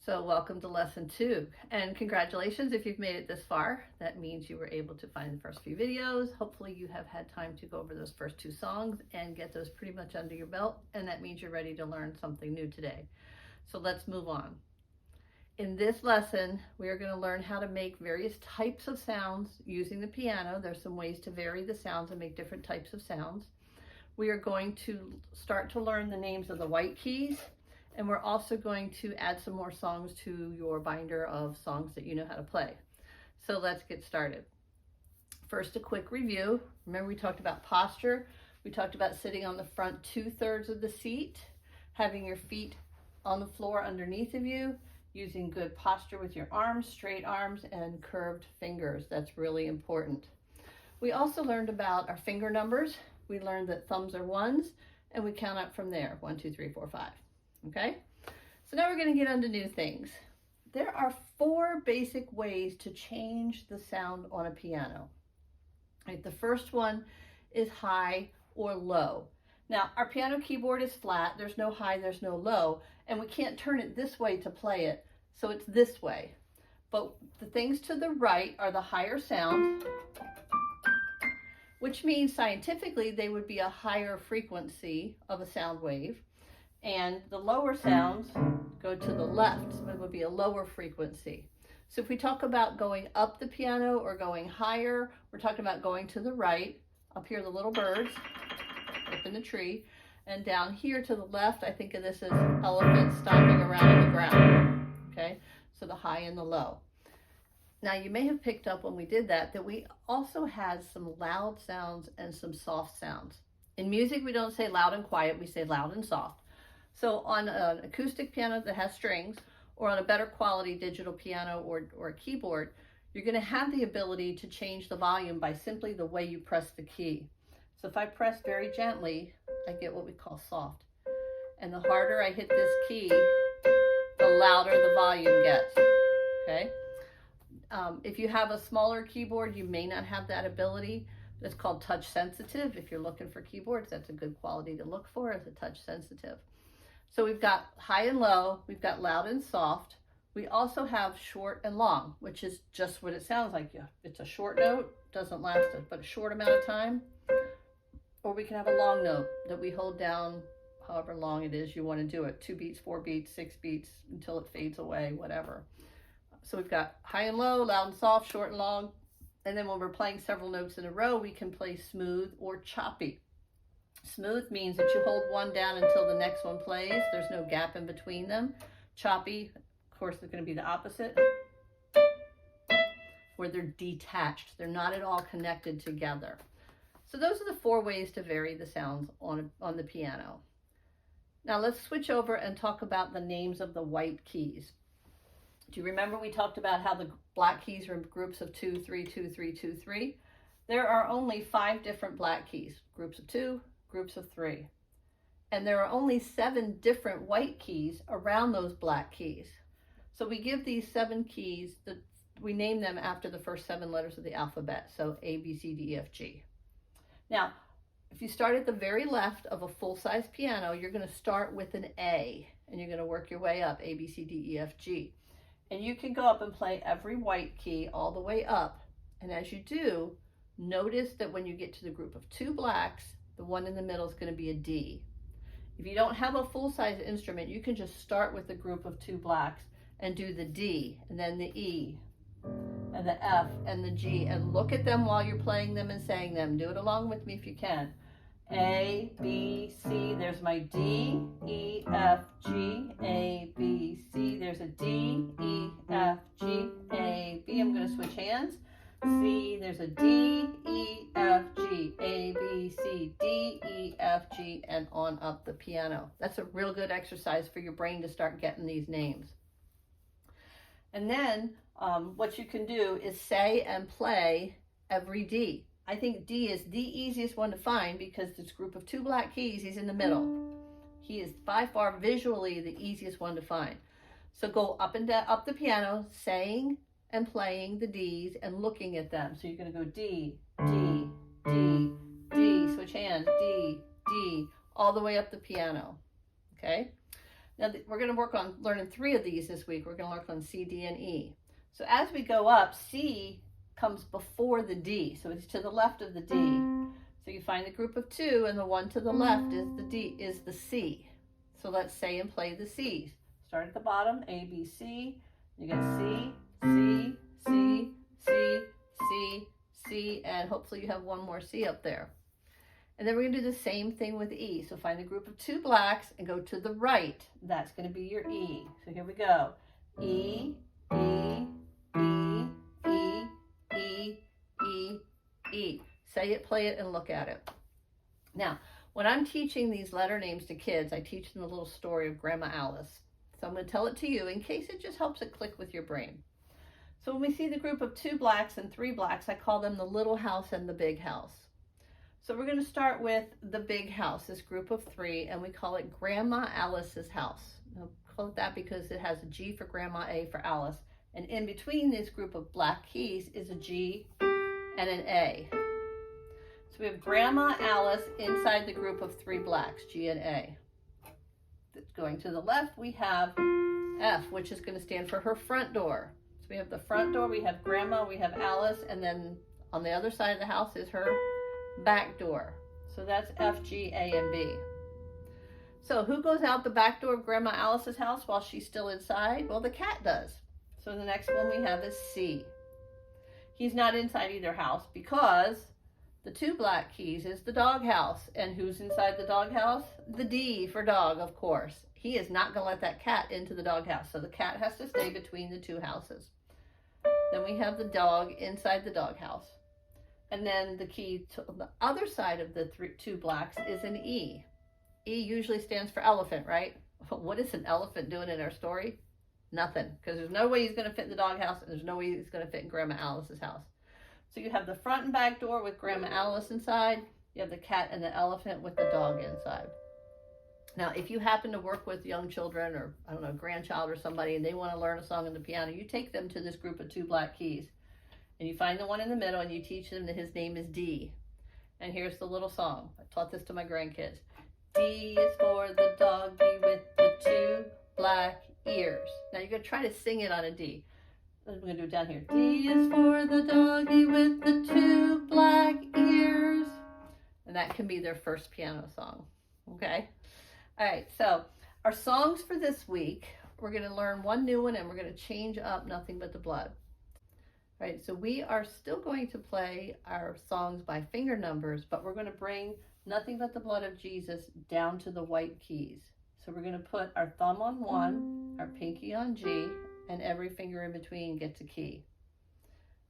So welcome to lesson 2, and congratulations if you've made it this far. That means you were able to find the first few videos. Hopefully you have had time to go over those first 2 songs and get those pretty much under your belt, and that means you're ready to learn something new today. So let's move on. In this lesson, we are going to learn how to make various types of sounds using the piano. There's some ways to vary the sounds and make different types of sounds. We are going to start to learn the names of the white keys. And we're also going to add some more songs to your binder of songs that you know how to play. So let's get started. First, a quick review. Remember, we talked about posture. We talked about sitting on the front 2/3 of the seat, having your feet on the floor underneath of you, using good posture with your arms, straight arms, and curved fingers. That's really important. We also learned about our finger numbers. We learned that thumbs are 1s, and we count up from there, 1, 2, 3, 4, 5. Okay, so now we're going to get into new things. There are 4 basic ways to change the sound on a piano. Right, the first one is high or low. Now, our piano keyboard is flat. There's no high, there's no low, and we can't turn it this way to play it, so it's this way. But the things to the right are the higher sounds, which means scientifically they would be a higher frequency of a sound wave. And the lower sounds go to the left, so it would be a lower frequency. So if we talk about going up the piano or going higher, we're talking about going to the right. Up here, the little birds up in the tree. And down here to the left, I think of this as elephants stomping around on the ground. Okay, so the high and the low. Now you may have picked up when we did that we also had some loud sounds and some soft sounds. In music, we don't say loud and quiet, we say loud and soft. So on an acoustic piano that has strings, or on a better quality digital piano or keyboard, you're going to have the ability to change the volume by simply the way you press the key. So if I press very gently, I get what we call soft. And the harder I hit this key, the louder the volume gets. Okay? If you have a smaller keyboard, you may not have that ability. It's called touch sensitive. If you're looking for keyboards, that's a good quality to look for, as a touch sensitive. So we've got high and low, we've got loud and soft. We also have short and long, which is just what it sounds like. It's a short note, doesn't last but a short amount of time. Or we can have a long note that we hold down however long it is you want to do it. 2 beats, 4 beats, 6 beats, until it fades away, whatever. So we've got high and low, loud and soft, short and long. And then when we're playing several notes in a row, we can play smooth or choppy. Smooth means that you hold one down until the next one plays. There's no gap in between them. Choppy, of course, is going to be the opposite, where they're detached. They're not at all connected together. So those are the 4 ways to vary the sounds on the piano. Now let's switch over and talk about the names of the white keys. Do you remember we talked about how the black keys are groups of 2, 3, 2, 3, 2, 3? There are only 5 different black keys, groups of 2, groups of 3. And there are only 7 different white keys around those black keys. So we give these 7 keys, we name them after the first 7 letters of the alphabet. So A, B, C, D, E, F, G. Now, if you start at the very left of a full-size piano, you're going to start with an A, and you're going to work your way up, A, B, C, D, E, F, G. And you can go up and play every white key all the way up. And as you do, notice that when you get to the group of 2 blacks, the one in the middle is going to be a D. If you don't have a full-size instrument, you can just start with the group of 2 blacks and do the D, and then the E, and the F, and the G, and look at them while you're playing them and saying them. Do it along with me if you can. A, B, C, there's my D, E, F, G, A, B, C, there's a D, E, F, G, A, B. I'm going to switch hands. C, there's a D, E, F, G, A, B, C, D, E, F, G, and on up the piano. That's a real good exercise for your brain to start getting these names. And then what you can do is say and play every D. I think D is the easiest one to find because this group of 2 black keys, he's in the middle. He is by far visually the easiest one to find. So go up and down, up the piano, saying and playing the D's and looking at them. So you're going to go D, D, D, D, switch hands, D, D, all the way up the piano. Okay? Now we're going to work on learning 3 of these this week. We're going to work on C, D, and E. So as we go up, C comes before the D, so it's to the left of the D. So you find the group of 2, and the one to the left is the D, is the C. So let's say and play the C's. Start at the bottom, A, B, C. You get C, C, C, C, C, C, and hopefully you have one more C up there. And then we're going to do the same thing with E. So find the group of 2 blacks and go to the right. That's going to be your E. So here we go. E, E, E, E, E, E, E. Say it, play it, and look at it. Now, when I'm teaching these letter names to kids, I teach them a little story of Grandma Alice. So I'm going to tell it to you in case it just helps it click with your brain. So when we see the group of 2 blacks and 3 blacks, I call them the little house and the big house. So we're going to start with the big house, this group of 3, and we call it Grandma Alice's house. I'll call it that because it has a G for Grandma, A for Alice. And in between this group of black keys is a G and an A. So we have Grandma Alice inside the group of 3 blacks, G and A. Going to the left, we have F, which is going to stand for her front door. So we have the front door, we have Grandma, we have Alice, and then on the other side of the house is her back door. So that's F, G, A, and B. So who goes out the back door of Grandma Alice's house while she's still inside? Well, the cat does. So the next one we have is C. He's not inside either house because the 2 black keys is the dog house. And who's inside the dog house? The D for dog, of course. He is not going to let that cat into the dog house. So the cat has to stay between the 2 houses. Then we have the dog inside the dog house. And then the key to the other side of the 2 blacks is an E. E usually stands for elephant, right? What is an elephant doing in our story? Nothing, because there's no way he's going to fit in the doghouse, and there's no way he's going to fit in Grandma Alice's house. So you have the front and back door with Grandma Alice inside. You have the cat and the elephant with the dog inside. Now, if you happen to work with young children or, I don't know, grandchild or somebody, and they want to learn a song on the piano, you take them to this group of 2 black keys. And you find the one in the middle, and you teach them that his name is D. And here's the little song. I taught this to my grandkids. D is for the doggy with the 2 black ears. Now you're going to try to sing it on a D. We're going to do it down here. D is for the doggy with the 2 black ears. And that can be their first piano song. Okay? All right, so our songs for this week, we're going to learn one new one, and we're going to change up Nothing But the Blood. All right, so we are still going to play our songs by finger numbers, but we're going to bring Nothing But the Blood of Jesus down to the white keys. So we're going to put our thumb on 1, our pinky on G, and every finger in between gets a key.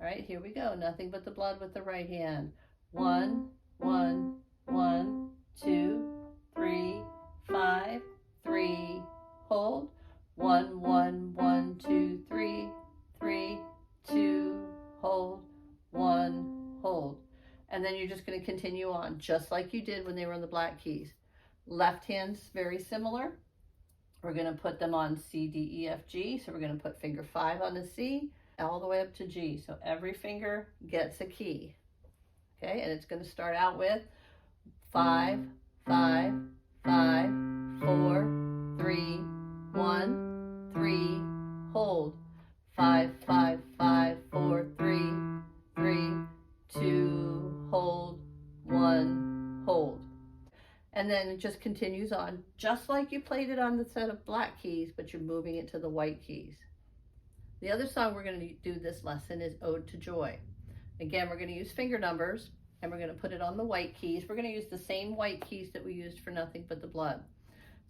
All right, here we go. Nothing But the Blood with the right hand. 1, 1, 1, 2, 3, 5, 3, hold. 1, 1, 1, 2, 3, 3, 2, hold, 1, hold. And then you're just going to continue on, just like you did when they were on the black keys. Left hand's very similar. We're going to put them on C, D, E, F, G. So we're going to put finger 5 on the C, all the way up to G. So every finger gets a key. Okay, and it's going to start out with 5, 5, 5, 4, 3, 1, 3, hold. 5, 5, 5, 4, 3, 3, 2, hold, 1, hold. And then it just continues on, just like you played it on the set of black keys, but you're moving it to the white keys. The other song we're going to do this lesson is Ode to Joy. Again, we're going to use finger numbers, and we're going to put it on the white keys. We're going to use the same white keys that we used for Nothing But the Blood.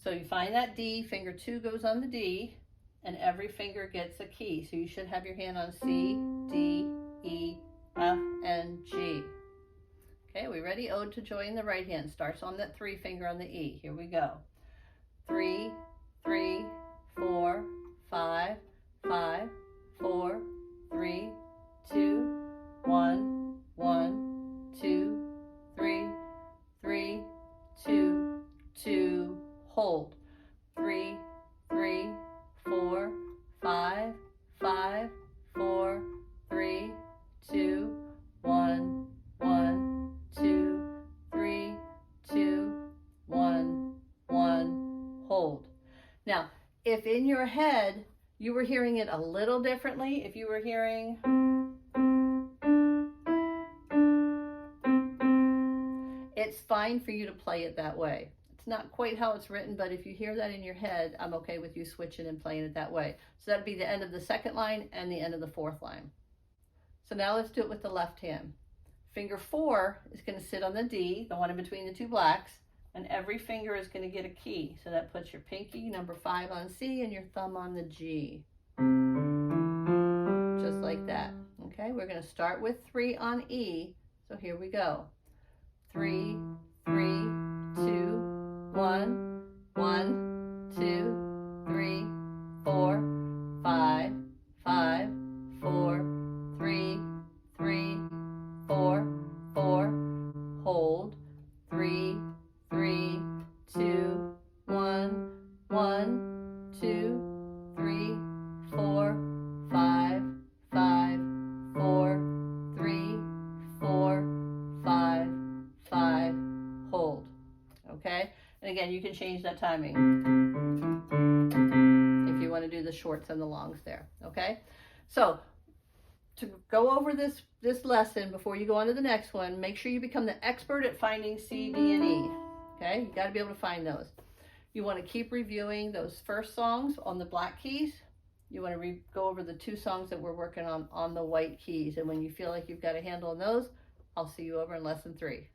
So you find that D, finger 2 goes on the D, and every finger gets a key. So you should have your hand on C, D, E, F, and G. Okay, we ready? Ode to Joy in the right hand. Starts on that 3 finger on the E. Here we go. 3, 3, 4, 5, 5, 4, 3, 2, 1, 1, 2, 3, 3, 2, 2, hold. 3, 3, 4, 5, 5, 4, 3, 2, 1, 1, 2, 3, 2, 1, 1, hold. Now, your head, you were hearing it a little differently. If you were hearing, it's fine for you to play it that way. It's not quite how it's written, but if you hear that in your head, I'm okay with you switching and playing it that way. So that'd be the end of the second line and the end of the fourth line. So now let's do it with the left hand. Finger 4 is going to sit on the D, the one in between the two blacks, and every finger is going to get a key. So that puts your pinky, number 5 on C, and your thumb on the G. Just like that. Okay, we're going to start with 3 on E. So here we go. 3, 3, 2, 1, 1, 2, 3, 4, 5, 5, 4, 3, 3, 4, 4, hold, 3, 3, 2, 1, 1, 2, 3, 4, 5, 5, 4, 3, 4, 5, 5, hold. Okay? And again, you can change that timing if you want to do the shorts and the longs there. Okay? So, to go over this lesson before you go on to the next one, make sure you become the expert at finding C, D, and E. Okay? You got to be able to find those. You want to keep reviewing those first songs on the black keys. You want to go over the 2 songs that we're working on the white keys. And when you feel like you've got a handle on those, I'll see you over in lesson 3.